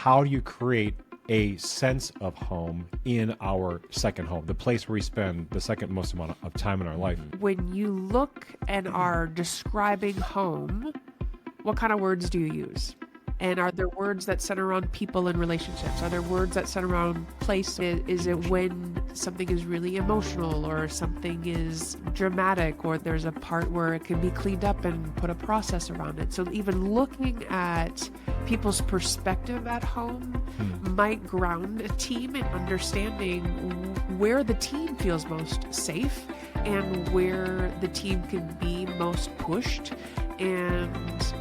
how do you create a sense of home in our second home, the place where we spend the second most amount of time in our life? When you look and are describing home, what kind of words do you use? And are there words that center around people and relationships? Are there words that center around place? Is it when something is really emotional or something is dramatic, or there's a part where it can be cleaned up and put a process around it? So even looking at people's perspective at home might ground a team in understanding where the team feels most safe and where the team can be most pushed, and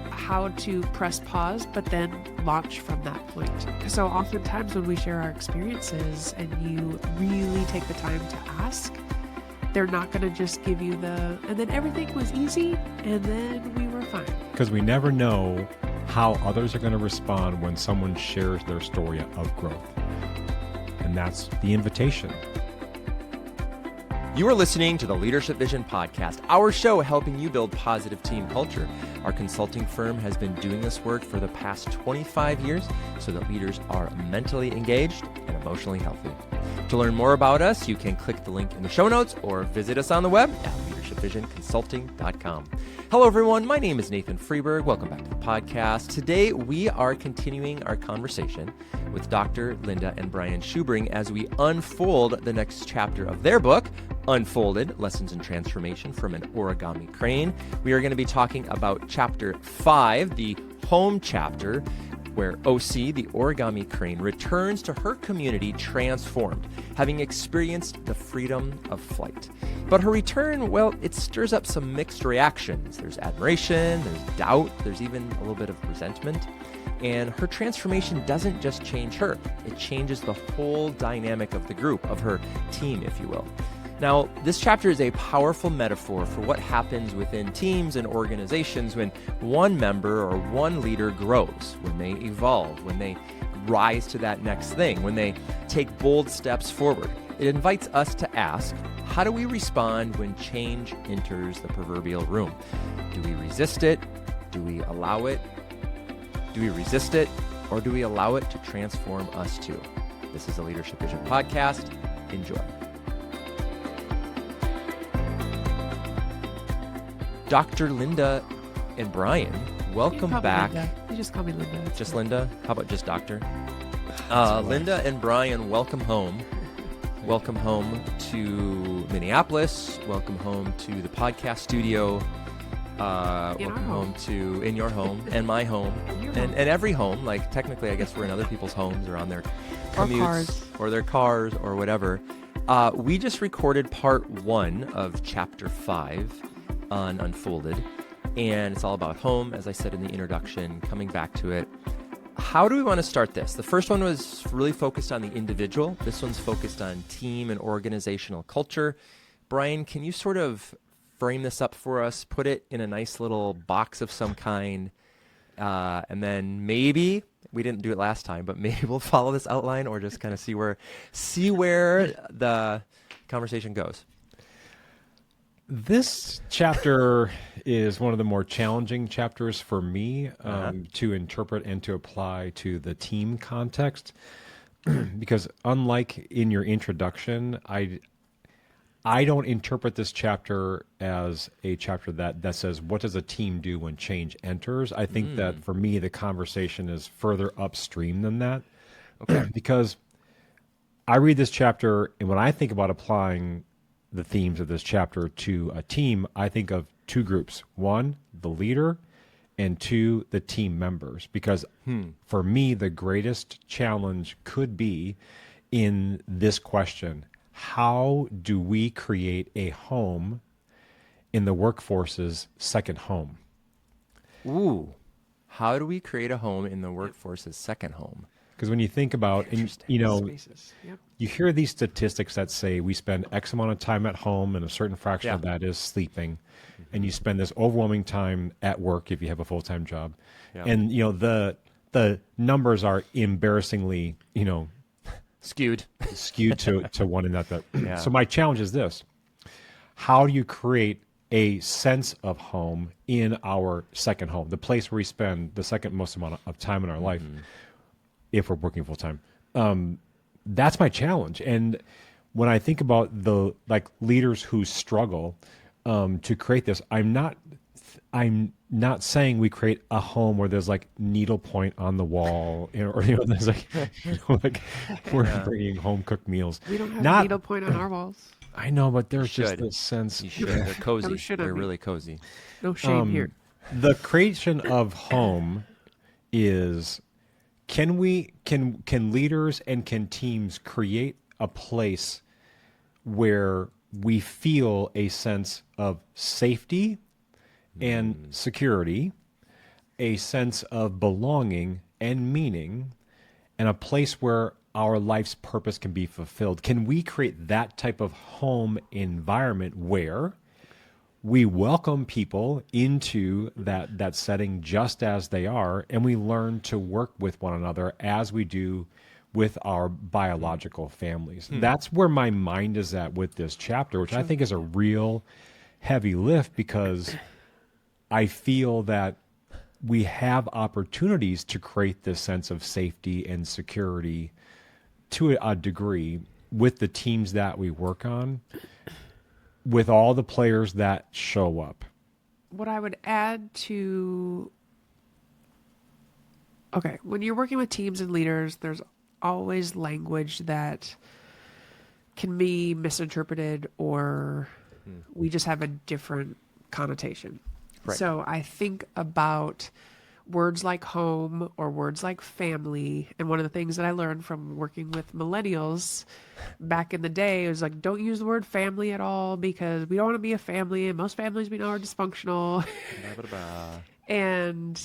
how to press pause, but then launch from that point. So oftentimes when we share our experiences and you really take the time to ask, they're not going to just give you and then everything was easy and then we were fine. Because we never know how others are going to respond when someone shares their story of growth. And that's the invitation. You are listening to the Leadership Vision Podcast, our show helping you build positive team culture. Our consulting firm has been doing this work for the past 25 years so that leaders are mentally engaged and emotionally healthy. To learn more about us, you can click the link in the show notes or visit us on the web at leadershipvisionconsulting.com. Hello, everyone. My name is Nathan Freeberg. Welcome back to the podcast. Today, we are continuing our conversation with Dr. Linda and Brian Schubring as we unfold the next chapter of their book, Unfolded, Lessons in Transformation from an Origami Crane. We are going to be talking about Chapter 5, the home chapter, where OC, the origami crane, returns to her community transformed, having experienced the freedom of flight. But her return, well, it stirs up some mixed reactions. There's admiration, there's doubt, there's even a little bit of resentment. And her transformation doesn't just change her, it changes the whole dynamic of the group, of her team, if you will. Now, this chapter is a powerful metaphor for what happens within teams and organizations when one member or one leader grows, when they evolve, when they rise to that next thing, when they take bold steps forward. It invites us to ask, how do we respond when change enters the proverbial room? Do we resist it? Do we allow it? Do we resist it? Or do we allow it to transform us too? This is the Leadership Vision Podcast. Enjoy. Dr. Linda and Brian, welcome back. Linda. You just call me Linda. It's just fine. Linda? How about just Doctor? Linda and Brian, welcome home. Welcome home to Minneapolis. Welcome home to the podcast studio. Welcome home to in your home and my home and every home. Like technically, I guess we're in other people's homes or on their commutes or their cars or whatever. We just recorded part 1 of chapter 5 on Unfolded, and it's all about home, as I said in the introduction, coming back to it. How do we want to start this? The first one was really focused on the individual. This one's focused on team and organizational culture. Brian, can you sort of frame this up for us, put it in a nice little box of some kind, and then maybe, we didn't do it last time, but maybe we'll follow this outline or just kind of see where the conversation goes. This chapter is one of the more challenging chapters for me to interpret and to apply to the team context, because unlike in your introduction, I don't interpret this chapter as a chapter that says, what does a team do when change enters? I think that for me, the conversation is further upstream than that. Okay. Because I read this chapter, and when I think about applying the themes of this chapter to a team, I think of two groups. One, the leader, and two, the team members. Because for me, the greatest challenge could be in this question: how do we create a home in the workforce's second home? Ooh, how do we create a home in the workforce's second home? Because when you think about, and, you hear these statistics that say we spend X amount of time at home and a certain fraction of that is sleeping, and you spend this overwhelming time at work if you have a full-time job. And, the numbers are embarrassingly, skewed to one another. So my challenge is this: how do you create a sense of home in our second home, the place where we spend the second most amount of time in our life? if we're working full time. That's my challenge. And when I think about the leaders who struggle to create this, I'm not saying we create a home where there's like needlepoint on the wall, or there's like, we're bringing home cooked meals. We don't have Not, needlepoint on our walls. I know, but there's just should. this sense. You should. They're cozy. No shit on They're me. really cozy. No shame here. The creation of home is, can leaders and can teams create a place where we feel a sense of safety and security, a sense of belonging and meaning, and a place where our life's purpose can be fulfilled? Can we create that type of home environment where we welcome people into that setting just as they are, and we learn to work with one another as we do with our biological families? That's where my mind is at with this chapter, which I think is a real heavy lift, because I feel that we have opportunities to create this sense of safety and security to a degree with the teams that we work on, with all the players that show up. What I would add to, okay, when you're working with teams and leaders, there's always language that can be misinterpreted, or we just have a different connotation. Right. So I think about words like home or words like family. And one of the things that I learned from working with millennials back in the day was like, don't use the word family at all, because we don't want to be a family. And most families we know are dysfunctional. And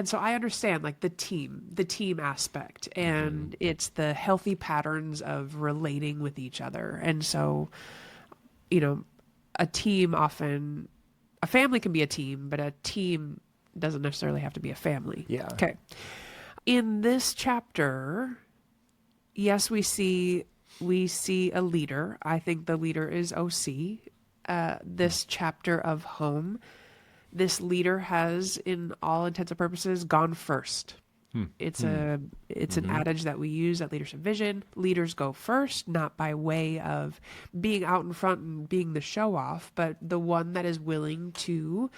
so I understand like the team aspect, and it's the healthy patterns of relating with each other. And so, a family can be a team, but a team doesn't necessarily have to be a family. Yeah. Okay. In this chapter, yes, we see a leader. I think the leader is OC. This chapter of home, this leader has, in all intents and purposes, gone first. It's an adage that we use at Leadership Vision. Leaders go first, not by way of being out in front and being the show off, but the one that is willing to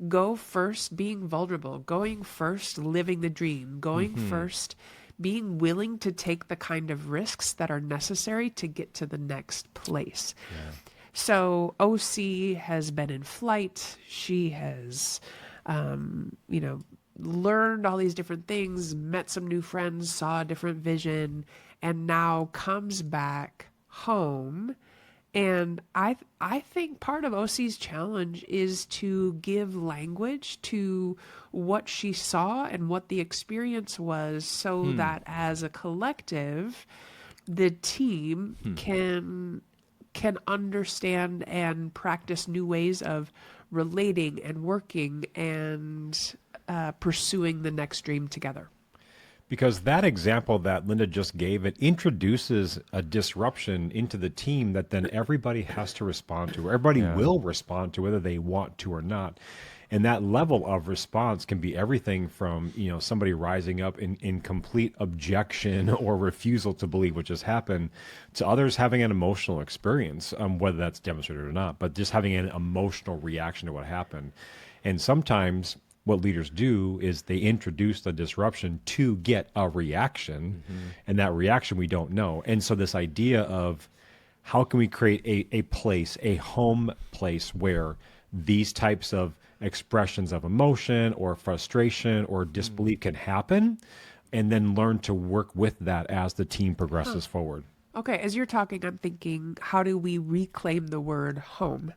go first, being vulnerable, going first, living the dream, going first, being willing to take the kind of risks that are necessary to get to the next place. Yeah. So OC has been in flight. She has, learned all these different things, met some new friends, saw a different vision, and now comes back home. And I think part of OC's challenge is to give language to what she saw and what the experience was, so that as a collective, the team can understand and practice new ways of relating and working and pursuing the next dream together. Because that example that Linda just gave, it introduces a disruption into the team that then everybody has to respond to. Everybody will respond to, whether they want to or not. And that level of response can be everything from, somebody rising up in complete objection or refusal to believe what just happened, to others having an emotional experience, whether that's demonstrated or not, but just having an emotional reaction to what happened. And sometimes what leaders do is they introduce the disruption to get a reaction, and that reaction we don't know. And so this idea of how can we create a place, a home place, where these types of expressions of emotion or frustration or disbelief can happen, and then learn to work with that as the team progresses forward. Okay, as you're talking, I'm thinking, how do we reclaim the word home?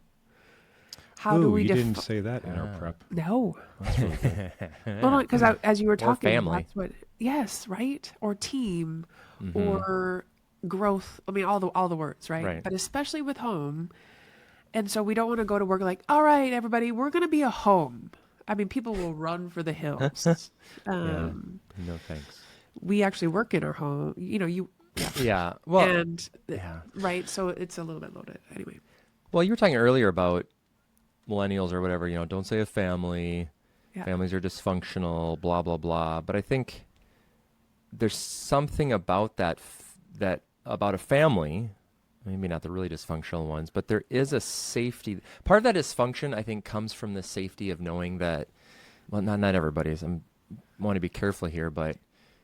How do we you didn't say that in our prep. No. That's really good. Well, because as you were talking, family. that's what, yes, right? Or team, or growth. I mean, all the words, right? Right. But especially with home. And so we don't want to go to work like, all right, everybody, we're going to be a home. I mean, people will run for the hills. No thanks. We actually work in our home. Yeah. Well, and right. So it's a little bit loaded anyway. Well, you were talking earlier about millennials or whatever, don't say a family. Yeah. Families are dysfunctional, blah, blah, blah. But I think there's something about that about a family, maybe not the really dysfunctional ones, but there is a safety. Part of that dysfunction, I think, comes from the safety of knowing that, well, not everybody's. I want to be careful here, but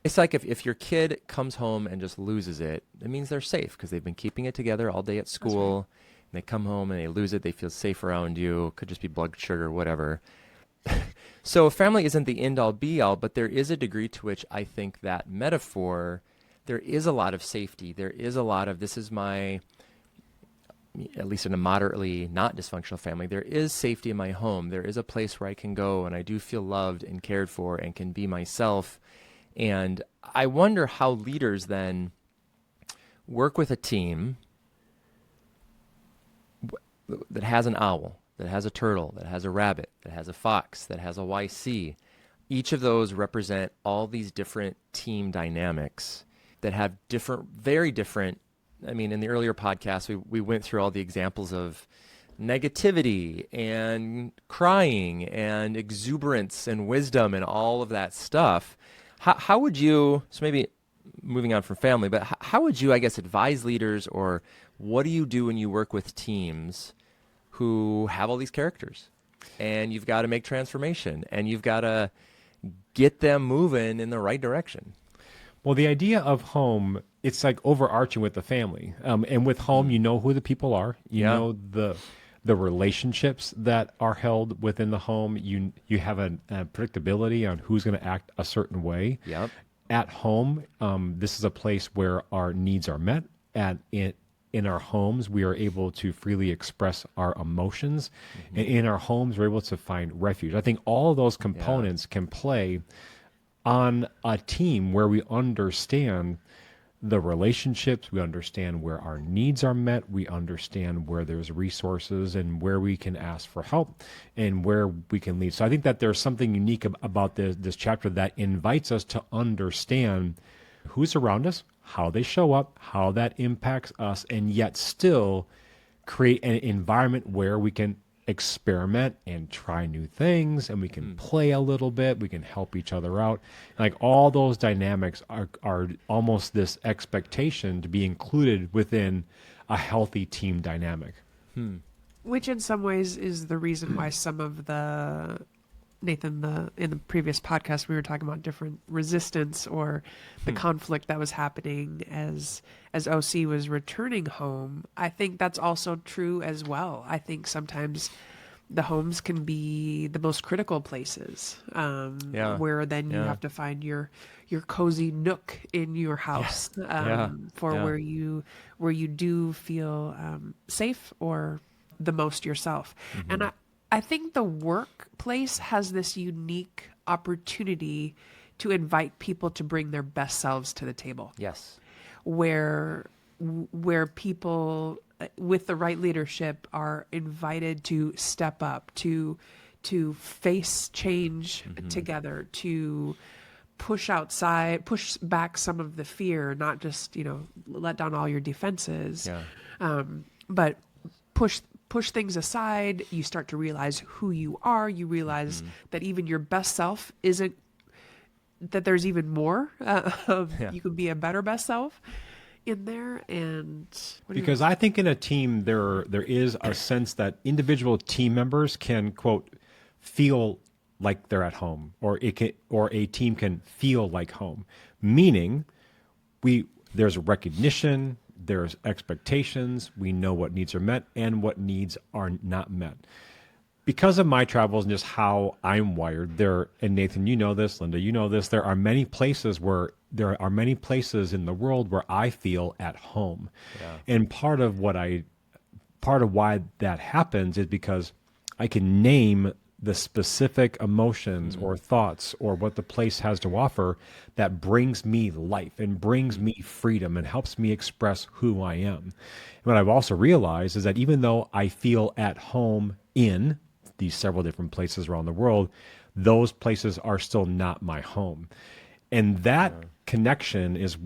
it's like if your kid comes home and just loses it, it means they're safe because they've been keeping it together all day at school. And they come home and they lose it, they feel safe around you. Could just be blood sugar, whatever. So a family isn't the end all be all, but there is a degree to which I think that metaphor, there is a lot of safety. There is a lot of, this is my, at least in a moderately not dysfunctional family, there is safety in my home. There is a place where I can go and I do feel loved and cared for and can be myself. And I wonder how leaders then work with a team that has an owl, that has a turtle, that has a rabbit, that has a fox, that has a YC. Each of those represent all these different team dynamics that have different, very different. I mean, in the earlier podcast, we went through all the examples of negativity and crying and exuberance and wisdom and all of that stuff. How would you, so maybe moving on from family, but how would you, I guess, advise leaders, or what do you do when you work with teams who have all these characters and you've got to make transformation and you've got to get them moving in the right direction? Well, the idea of home, it's like overarching with the family. And with home, you know who the people are. You know the relationships that are held within the home. You have a predictability on who's going to act a certain way. Yep. At home, this is a place where our needs are met. In our homes, we are able to freely express our emotions. And in our homes, we're able to find refuge. I think all of those components can play on a team where we understand the relationships, we understand where our needs are met, we understand where there's resources and where we can ask for help and where we can lead. So I think that there's something unique about this chapter that invites us to understand who's around us, how they show up, how that impacts us, and yet still create an environment where we can experiment and try new things, and we can play a little bit, we can help each other out. Like all those dynamics are almost this expectation to be included within a healthy team dynamic. Which in some ways is the reason why some of the, Nathan, in the previous podcast, we were talking about different resistance or the conflict that was happening as OC was returning home. I think that's also true as well. I think sometimes the homes can be the most critical places, where then you have to find your cozy nook in your house where you do feel safe or the most yourself. And I think the workplace has this unique opportunity to invite people to bring their best selves to the table. Yes. Where people with the right leadership are invited to step up, to face change together, to push back some of the fear, not just, let down all your defenses, but push things aside. You start to realize who you are. You realize that even your best self isn't, that there's even more. You can be a better best self in there. And because I think in a team, there is a sense that individual team members can, quote, feel like they're at home, or a team can feel like home, meaning there's recognition, there's expectations, we know what needs are met and what needs are not met. Because of my travels and just how I'm wired, and Nathan, you know this, Linda, you know this, there are many places in the world where I feel at home. Yeah. And part of why that happens is because I can name the specific emotions or thoughts or what the place has to offer that brings me life and brings me freedom and helps me express who I am. And what I've also realized is that even though I feel at home in these several different places around the world, those places are still not my home. And that connection is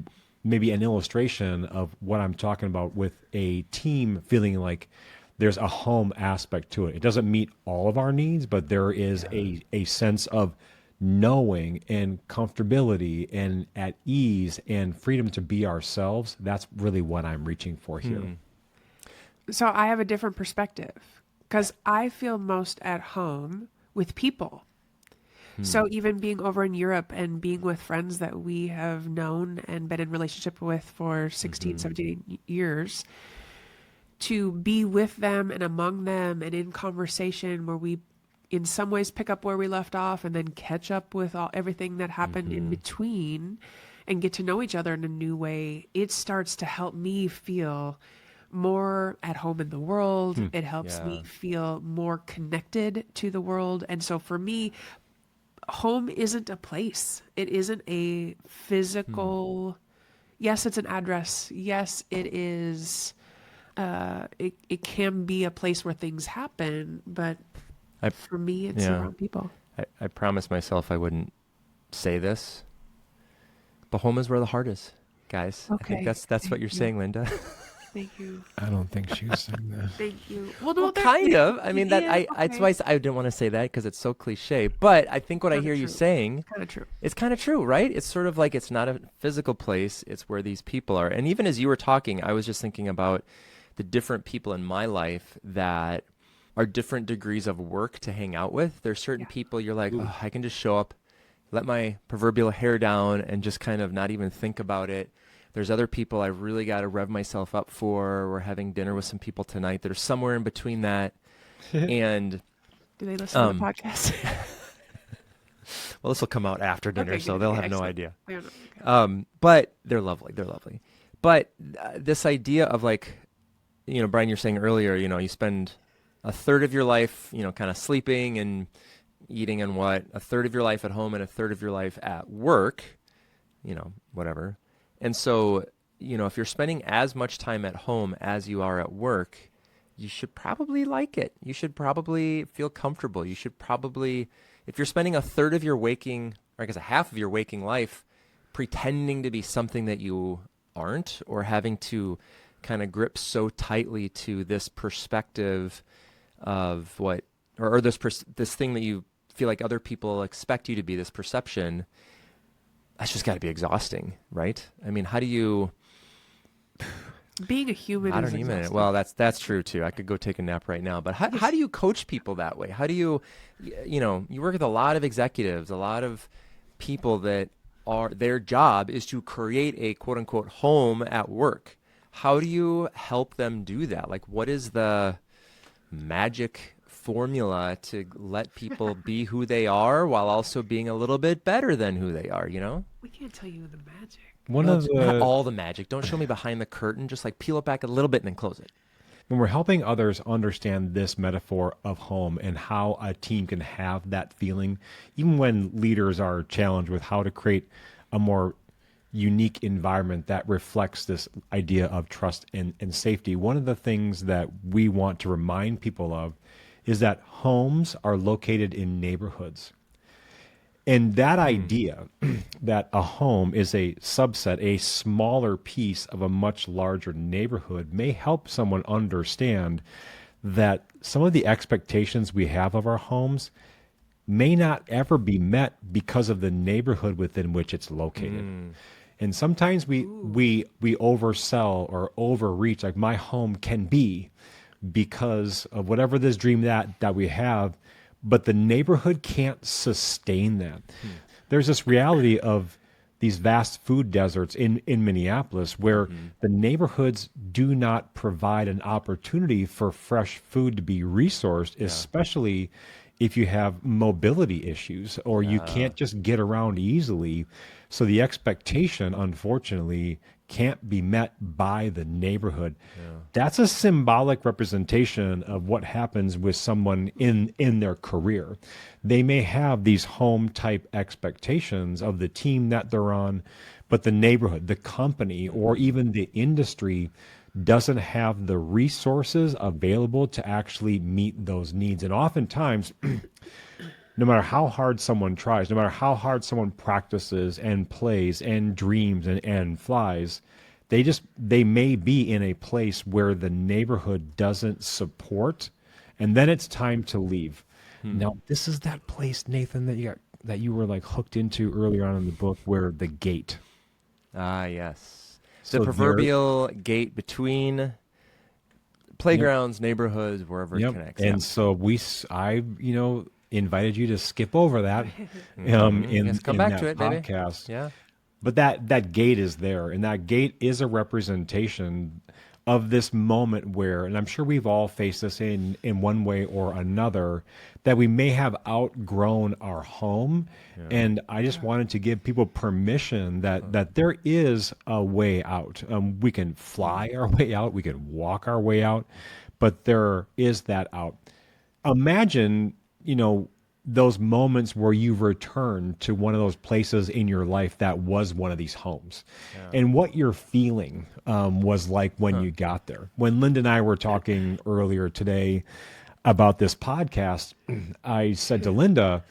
maybe an illustration of what I'm talking about with a team feeling like there's a home aspect to it. It doesn't meet all of our needs, but there is a sense of knowing and comfortability and at ease and freedom to be ourselves, that's really what I'm reaching for here. So I have a different perspective because I feel most at home with people. So even being over in Europe and being with friends that we have known and been in relationship with for 16, 17 years, to be with them and among them and in conversation where we in some ways pick up where we left off and then catch up with everything that happened in between and get to know each other in a new way, it starts to help me feel more at home in the world. It helps me feel more connected to the world. And so for me, home isn't a place. It isn't a physical, yes, it's an address. Yes, it is. It can be a place where things happen, but for me, it's around people. I promised myself I wouldn't say this, but home is where the heart is, guys. Okay. I think that's what you're saying, Linda. Thank you. I don't think she was saying that. Thank you. Well, no, Kind of. I mean, yeah, that's why I didn't want to say that because it's so cliche. But I think what I hear you saying, kind of true. it's kind of true, right? It's sort of like it's not a physical place; it's where these people are. And even as you were talking, I was just thinking about the different people in my life that are different degrees of work to hang out with. There's certain people you're like, oh, I can just show up, let my proverbial hair down, and just kind of not even think about it. There's other people I really got to rev myself up for. We're having dinner with some people tonight that are somewhere in between that. And do they listen to the podcast? Well, this will come out after dinner, Okay, so good. they'll Okay, have no excellent. idea. Okay. But they're lovely. They're lovely. But this idea of like, you know, Brian, you're saying earlier, you know, you spend a third of your life, you know, kind of sleeping and eating and a third of your life at home and a third of your life at work, you know, whatever. And so, you know, if you're spending as much time at home as you are at work, you should probably like it. You should probably feel comfortable. You should probably, if you're spending a third of your waking, or I guess a half of your waking life pretending to be something that you aren't, or having to kind of grip so tightly to this perspective of what, or this thing that you feel like other people expect you to be, this perception, that's just got to be exhausting, right? I mean, how do you... Being a human I is don't even. exhausting. Well, that's true too. I could go take a nap right now. But how do you coach people that way? How do you, you know, you work with a lot of executives, a lot of people that are, their job is to create a quote unquote home at work. How do you help them do that? Like, what is the magic formula to let people be who they are while also being a little bit better than who they are, you know? We can't tell you the magic. Not all the magic. Don't show me behind the curtain. Just like peel it back a little bit and then close it. When we're helping others understand this metaphor of home and how a team can have that feeling, even when leaders are challenged with how to create a more unique environment that reflects this idea of trust and safety, one of the things that we want to remind people of is that homes are located in neighborhoods. And that idea that a home is a subset, a smaller piece of a much larger neighborhood, may help someone understand that some of the expectations we have of our homes may not ever be met because of the neighborhood within which it's located. And sometimes we oversell or overreach, like my home can be because of whatever this dream that we have, but the neighborhood can't sustain that. There's this reality of these vast food deserts in Minneapolis where the neighborhoods do not provide an opportunity for fresh food to be resourced, especially if you have mobility issues or you can't just get around easily. So the expectation, unfortunately, can't be met by the neighborhood. That's a symbolic representation of what happens with someone in their career. They may have these home type expectations of the team that they're on, but the neighborhood, the company, or even the industry doesn't have the resources available to actually meet those needs. And oftentimes, no matter how hard someone tries, no matter how hard someone practices and plays and dreams and flies, they may be in a place where the neighborhood doesn't support, and then it's time to leave. Now, this is that place, Nathan, that you got that you were like hooked into earlier on in the book, where the gate. Ah, yes. The So proverbial gate between playgrounds, neighborhoods, wherever it yep. connects. And Yep. so I, invited you to skip over that Yes, come in back that to it, baby. podcast. Yeah. But that gate is there, and that gate is a representation of this moment where, and I'm sure we've all faced this in one way or another, that we may have outgrown our home. And I just wanted to give people permission that there is a way out. We can fly our way out, we can walk our way out, but there is that out. Imagine, those moments where you return to one of those places in your life that was one of these homes, and what your feeling was like when you got there. When Linda and I were talking earlier today about this podcast, I said to Linda,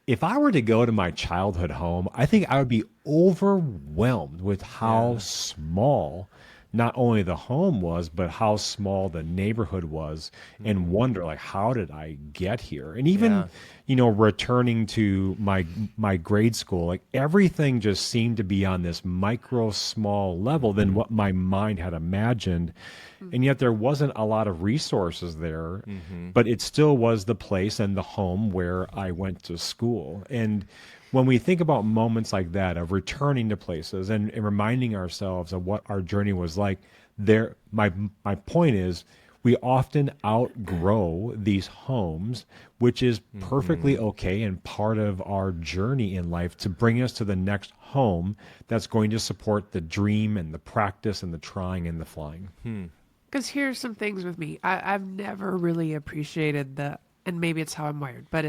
if I were to go to my childhood home, I think I would be overwhelmed with how small not only the home was, but how small the neighborhood was, and wonder, like, how did I get here? And even, returning to my grade school, like everything just seemed to be on this micro small level than what my mind had imagined. And yet there wasn't a lot of resources there, but it still was the place and the home where I went to school. And when we think about moments like that of returning to places and reminding ourselves of what our journey was like, my point is, we often outgrow these homes, which is perfectly okay and part of our journey in life to bring us to the next home that's going to support the dream and the practice and the trying and the flying. Because here's some things with me. I've never really appreciated and maybe it's how I'm wired, but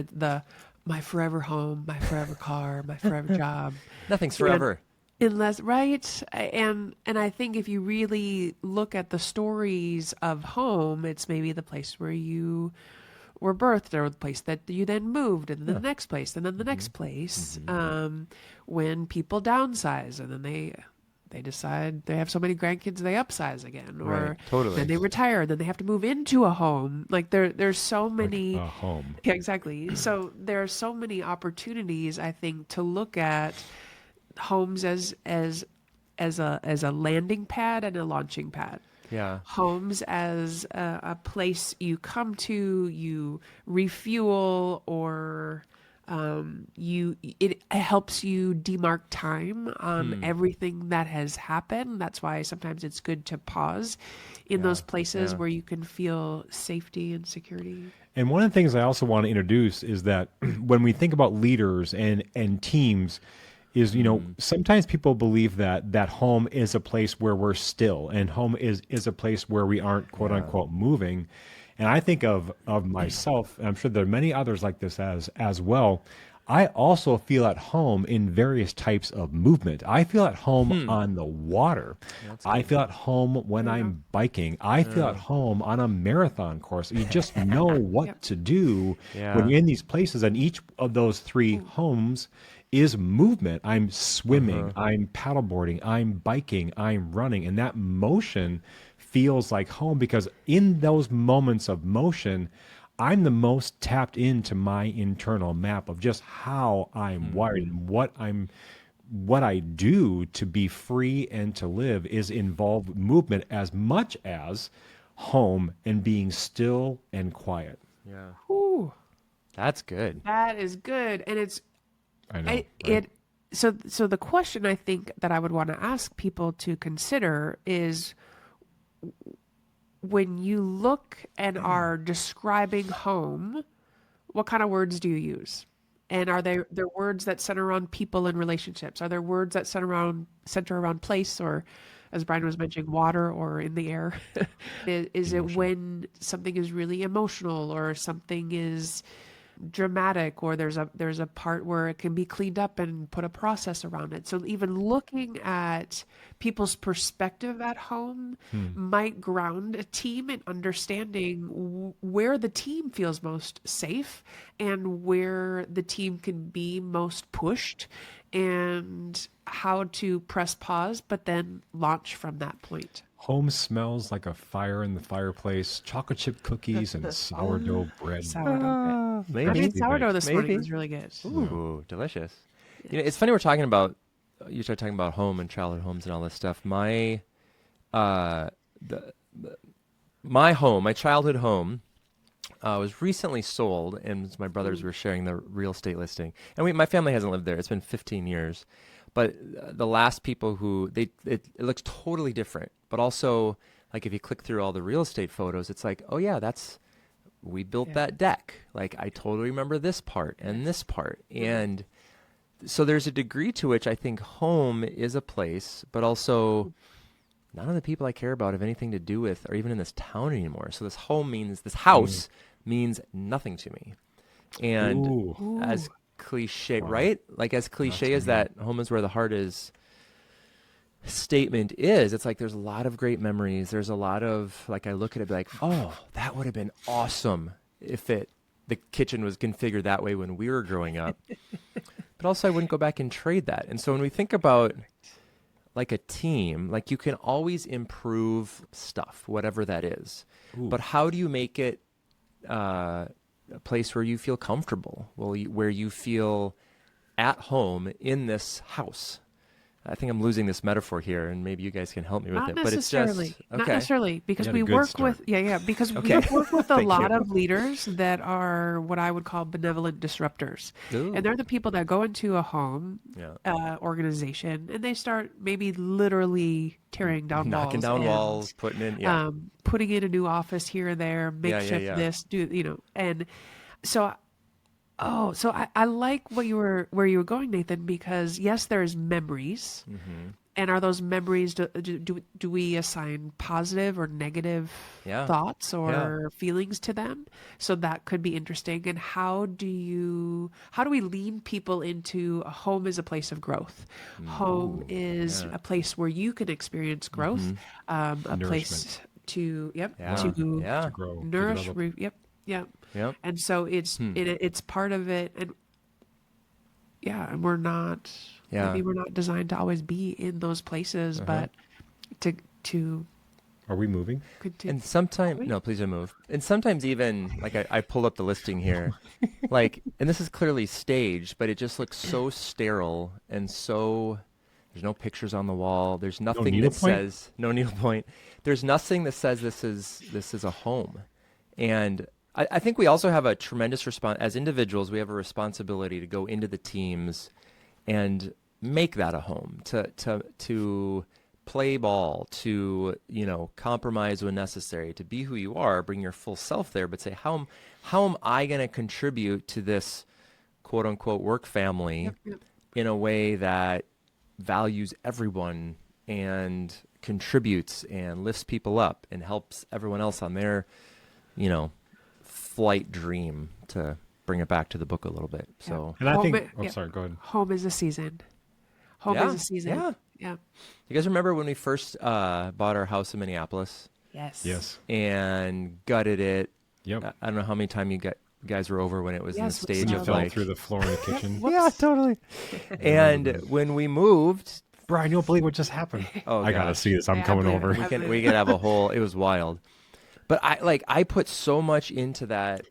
my forever home, my forever car, my forever job. Nothing's forever. Unless, right? And I think if you really look at the stories of home, it's maybe the place where you were birthed, or the place that you then moved, and then the next place, and then the next place. When people downsize, and then they decide they have so many grandkids they upsize again, or Right, totally. then they retire, then they have to move into a home. Like there's so many A home. Yeah, exactly. So there are so many opportunities, I think, to look at homes as a landing pad and a launching pad. Yeah. Homes as a place you come to, you refuel, or it helps you demark time on everything that has happened. That's why sometimes it's good to pause in those places where you can feel safety and security. And one of the things I also want to introduce is that when we think about leaders and teams, is, sometimes people believe that home is a place where we're still, and home is a place where we aren't, quote unquote, moving. And I think of myself, and I'm sure there are many others like this as well. I also feel at home in various types of movement. I feel at home on the water. I feel at home when I'm biking. I feel at home on a marathon course. You just know what to do when you're in these places. And each of those three homes is movement. I'm swimming, I'm paddleboarding, I'm biking, I'm running. And that motion feels like home, because in those moments of motion, I'm the most tapped into my internal map of just how I'm wired, and what I do to be free and to live is involve movement as much as home and being still and quiet. Yeah. Ooh, That's good. that is good. And it's I know. right? so the question I think that I would want to ask people to consider is, when you look and are describing home, what kind of words do you use? And are there words that center around people and relationships? Are there words that center around place, or, as Brian was mentioning, water, or in the air? Is it when something is really emotional, or something is dramatic, or there's a part where it can be cleaned up and put a process around it? So even looking at people's perspective at home might ground a team in understanding where the team feels most safe and where the team can be most pushed, and how to press pause but then launch from that point. Home smells like a fire in the fireplace, chocolate chip cookies, and sourdough bread. Sourdough bread. I Maybe. made sourdough this morning. Maybe. It was really good. Ooh, delicious. You know, it's funny we're talking about, you start talking about home and childhood homes and all this stuff. My, my home, my childhood home, was recently sold, and my brothers were sharing the real estate listing. And my family hasn't lived there. It's been 15 years. But the last people who, it looks totally different. But also, like if you click through all the real estate photos, it's like, oh yeah, we built that deck. Like I totally remember this part and this part. And so there's a degree to which I think home is a place, but also none of the people I care about have anything to do with or even in this town anymore. So this house means nothing to me. And as cliche, right? Like as cliche as that home is where the heart is statement is, it's like there's a lot of great memories. There's a lot of, like I look at it be like, oh, that would have been awesome if the kitchen was configured that way when we were growing up. But also I wouldn't go back and trade that. And so when we think about like a team, like you can always improve stuff, whatever that is. But how do you make it a place where you feel comfortable, where you feel at home in this house? I think I'm losing this metaphor here, and maybe you guys can help me with it. But it's just not necessarily, because we work with because we work with a Thank lot you. of leaders that are what I would call benevolent disruptors, and they're the people that go into a home organization and they start maybe literally tearing down knocking down walls, putting in a new office here and there, makeshift this, and so. Oh, so I like where you were going, Nathan, because yes, there's memories, and are those memories, do we assign positive or negative thoughts or feelings to them? So that could be interesting. And how do we lead people into a home is a place of growth? Home is a place where you can experience growth, a place to grow, nourish, to Yep. And so it's part of it, and and we're not maybe we're not designed to always be in those places, but to Are we moving? And sometimes, no, please don't move. And sometimes even, like I pulled up the listing here, like, and this is clearly staged, but it just looks so sterile and so, there's no pictures on the wall. There's nothing that says, no needlepoint. There's nothing that says this is a home. And I think we also have a tremendous as individuals, we have a responsibility to go into the teams and make that a home, to play ball, to, compromise when necessary, to be who you are, bring your full self there, but say, how am I going to contribute to this quote unquote work family in a way that values everyone and contributes and lifts people up and helps everyone else on their, flight dream, to bring it back to the book a little bit. So, and I think, sorry, go ahead. Home is a season. Home is a season. Yeah. You guys remember when we first bought our house in Minneapolis? Yes. And gutted it. Yep. I don't know how many times you guys were over when it was in the stage of fell through the floor in the kitchen. Yeah, totally. And when we moved, Brian, you don't believe what just happened. Oh, I gotta see this. I'm coming over. We could have a whole. It was wild. But I put so much into that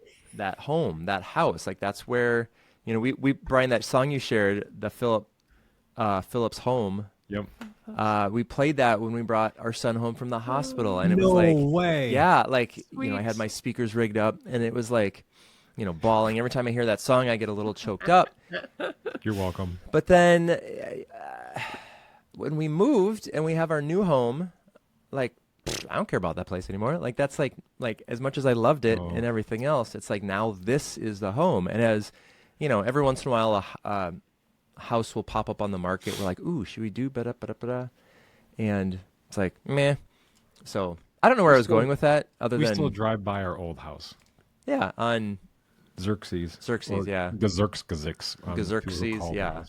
home, that house. Like that's where, we Brian, that song you shared, the Phillips Home. Yep. We played that when we brought our son home from the hospital, and it was No like, way. yeah, like I had my speakers rigged up, and it was like, bawling. Every time I hear that song, I get a little choked up. You're welcome. But then when we moved and we have our new home, like, I don't care about that place anymore. Like that's like as much as I loved it and everything else, it's like now this is the home. And as every once in a while a house will pop up on the market. We're like, ooh, should we do ba-da-ba-da-ba-da? And it's like, meh. So I don't know where I was going with that. We still drive by our old house. Yeah, on Xerxes, yeah. Xerxes, yeah.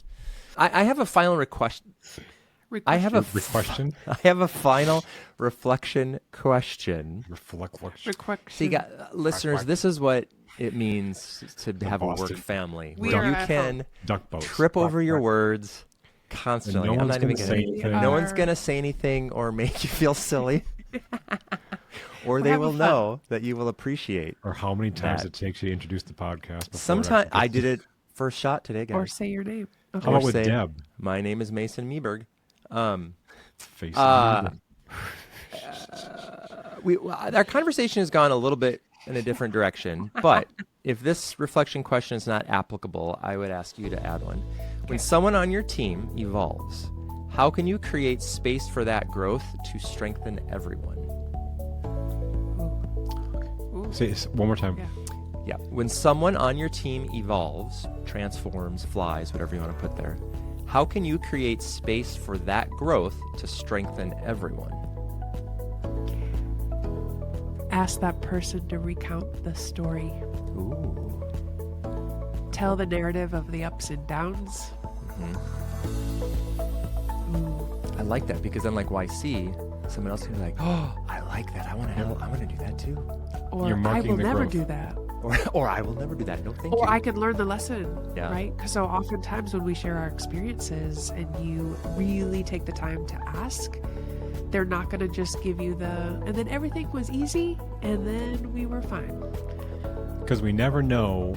I have a final request. I have a final reflection question. See, listeners, this is what it means to have a work family. Where you can trip over your words constantly. No one's going to say anything or they having will fun. know that you will appreciate. Or how many times That. it takes you to introduce the podcast. Sometimes I did it first shot today, guys. Or say your name. Okay. How about with say, Deb? My name is Mason Meberg. Face Our conversation has gone a little bit in a different direction, but if this reflection question is not applicable, I would ask you to add one. When someone on your team evolves, how can you create space for that growth to strengthen everyone? Say it one more time. Yeah. Yeah. When someone on your team evolves, transforms, flies, whatever you want to put there, how can you create space for that growth to strengthen everyone? Ask that person to recount the story. Ooh. Tell the narrative of the ups and downs. I like that because then, like YC, someone else can be like, "Oh, I like that. I want to do that too." Or You're I marking will the never growth. do that. Or I will never do that. No, thank you. Or I can learn the lesson, Yeah. right? Because so oftentimes when we share our experiences and you really take the time to ask, they're not going to just give you and then everything was easy and then we were fine. Because we never know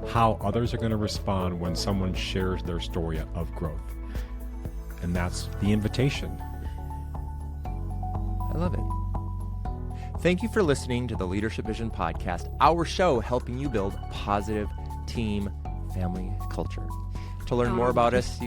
how others are going to respond when someone shares their story of growth. And that's the invitation. I love it. Thank you for listening to the Leadership Vision Podcast, our show helping you build positive team family culture. To learn more about us,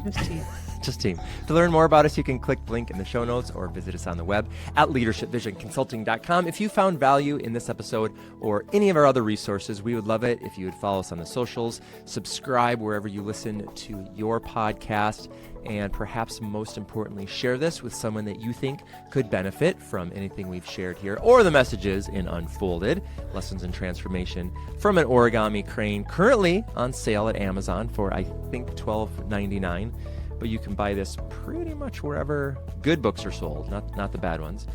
just team. To learn more about us, you can click the link in the show notes or visit us on the web at leadershipvisionconsulting.com. If you found value in this episode or any of our other resources, we would love it if you would follow us on the socials, subscribe wherever you listen to your podcast, and perhaps most importantly, share this with someone that you think could benefit from anything we've shared here or the messages in Unfolded, Lessons in Transformation from an Origami Crane, currently on sale at Amazon for, I think, $12.99. But you can buy this pretty much wherever good books are sold, not the bad ones.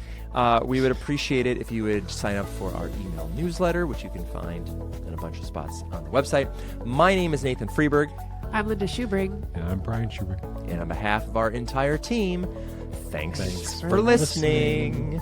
We would appreciate it if you would sign up for our email newsletter, which you can find in a bunch of spots on the website. My name is Nathan Freeberg. I'm Linda Schubring. And I'm Brian Schubring. And on behalf of our entire team, thanks Thanks for for listening.